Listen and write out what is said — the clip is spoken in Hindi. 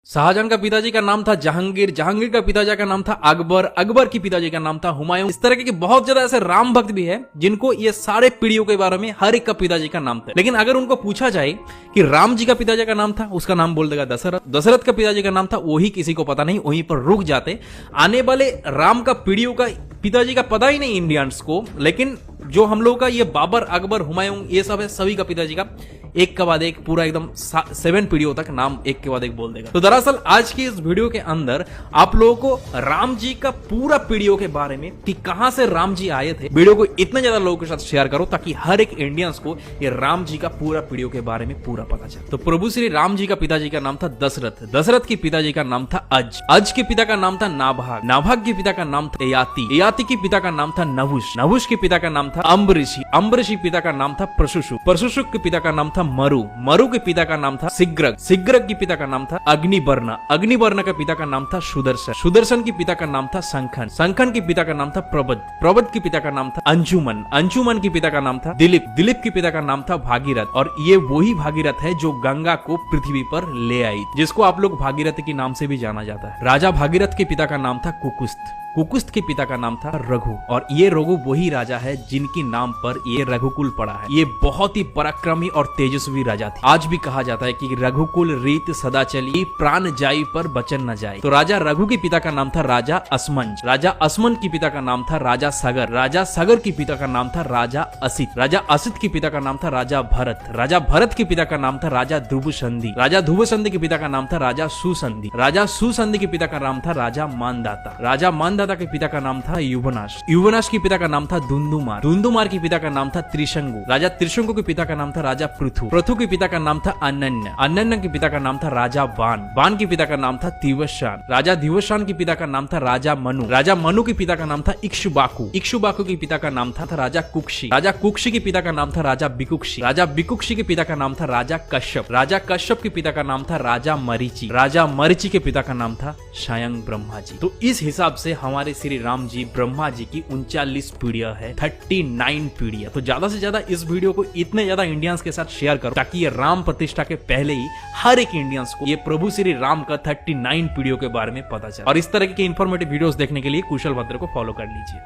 शाहजहां का पिताजी का नाम था जहांगीर, जहांगीर का पिताजी का नाम था अकबर, अकबर की पिताजी का नाम था हुमायूं। इस तरह के बहुत ज्यादा ऐसे राम भक्त भी है जिनको ये सारे पीढ़ियों के बारे में हर एक का पिताजी का नाम था। लेकिन अगर उनको पूछा जाए कि राम जी का पिताजी का नाम था, उसका नाम बोल देगा दशरथ। दशरथ का पिताजी का नाम था, वही किसी को पता नहीं, वहीं पर रुक जाते। आने वाले राम का पीढ़ियों का पिताजी का पता ही नहीं इंडियंस को। लेकिन जो हम लोग का ये बाबर, अकबर, हुमायूं, ये सब है, सभी का पिताजी का एक के बाद एक पूरा एकदम 7 पीढ़ियों तक नाम एक के बाद एक बोल देगा। तो दरअसल आज की इस वीडियो के अंदर आप लोगों को राम जी का पूरा पीढ़ियों के बारे में कि कहां से राम जी आए थे, वीडियो को इतने ज्यादा लोगों के साथ शेयर करो ताकि हर एक इंडियंस को ये राम जी का पूरा पीढ़ियों के बारे में पूरा पता चले। तो प्रभु श्री राम जी का पिताजी का नाम था दशरथ, दशरथ के पिताजी का नाम था अज, अज के पिता का नाम था नाभाग, नाभाग के पिता का नाम था ययाति, ययाति के पिता का नाम था नहुष, नहुष के पिता का नाम था अम्बरीशी, अम्बरीशी पिता का नाम था प्रशुशु, प्रशुशु के पिता का नाम था मरु, मरु के पिता का नाम था सिग्रग, सिग्रग के पिता का नाम था अग्निवर्ण, अग्निवर्ण के पिता का नाम था सुदर्शन, सुदर्शन के पिता का नाम था संखन, संखन के पिता का नाम था प्रबद, प्रबद के पिता का नाम था अंजुमन, अंजुमन के पिता का नाम था दिलीप, दिलीप के पिता का नाम था भागीरथ। और ये वही भागीरथ है जो गंगा को पृथ्वी पर ले आई, जिसको आप लोग भागीरथ के नाम से भी जाना जाता है। राजा भागीरथ के पिता का नाम था कुकुस्त, कुकुस्त के पिता का नाम था रघु। और ये रघु वही राजा है जिनके नाम पर ये रघुकुल पड़ा है। ये बहुत ही पराक्रमी और तेजस्वी राजा थे। आज भी कहा जाता है कि रघुकुल रीत सदा चली, प्राण जाई पर बचन न जाए। तो राजा रघु के पिता का नाम था राजा असमंज, राजा असमंज के पिता का नाम था राजा सगर, राजा सगर के पिता का नाम था राजा असित, राजा असित के पिता का नाम था राजा भरत, राजा भरत के पिता का नाम था राजा ध्रुवसंधि, राजा ध्रुवसंधि के पिता का नाम था राजा सुसंधि, राजा सुसंधि के पिता का नाम था राजा मानदाता, राजा मानदाता के पिता का नाम था युवनाश, युवनाश के पिता का नाम था दुंदुमार, दुंदुमार के पिता का नाम था त्रिशंगु, राजा त्रिशंगु के पिता का नाम था राजा पृथु, पृथु के पिता का नाम था अनन्य, अनन्य के पिता का नाम था राजा बाण, बाण के पिता का नाम था दिवशान, राजा दिवशान के पिता का नाम था राजा मनु, राजा मनु के पिता का नाम था इक्ष्वाकु, इक्ष्वाकु के पिता का नाम था राजा कुक्षी, राजा कुक्षी के पिता का नाम था राजा बिकुक्षी, राजा बिकुक्षी के पिता का नाम था राजा कश्यप, राजा कश्यप के पिता का नाम था राजा मरीचि, राजा मरीचि के पिता का नाम था स्वयं ब्रह्मा जी। तो इस हिसाब से हमारे श्री राम जी ब्रह्मा जी की 39 पीढ़ियां है, 39 पीढ़ियां। तो ज्यादा से ज्यादा इस वीडियो को इतने ज्यादा इंडियंस के साथ शेयर करो ताकि ये राम प्रतिष्ठा के पहले ही हर एक इंडियंस को ये प्रभु श्री राम का 39 पीढ़ियों के बारे में पता चले। और इस तरह के इंफॉर्मेटिव वीडियोस देखने के लिए कुशल भद्र को फॉलो कर लीजिए।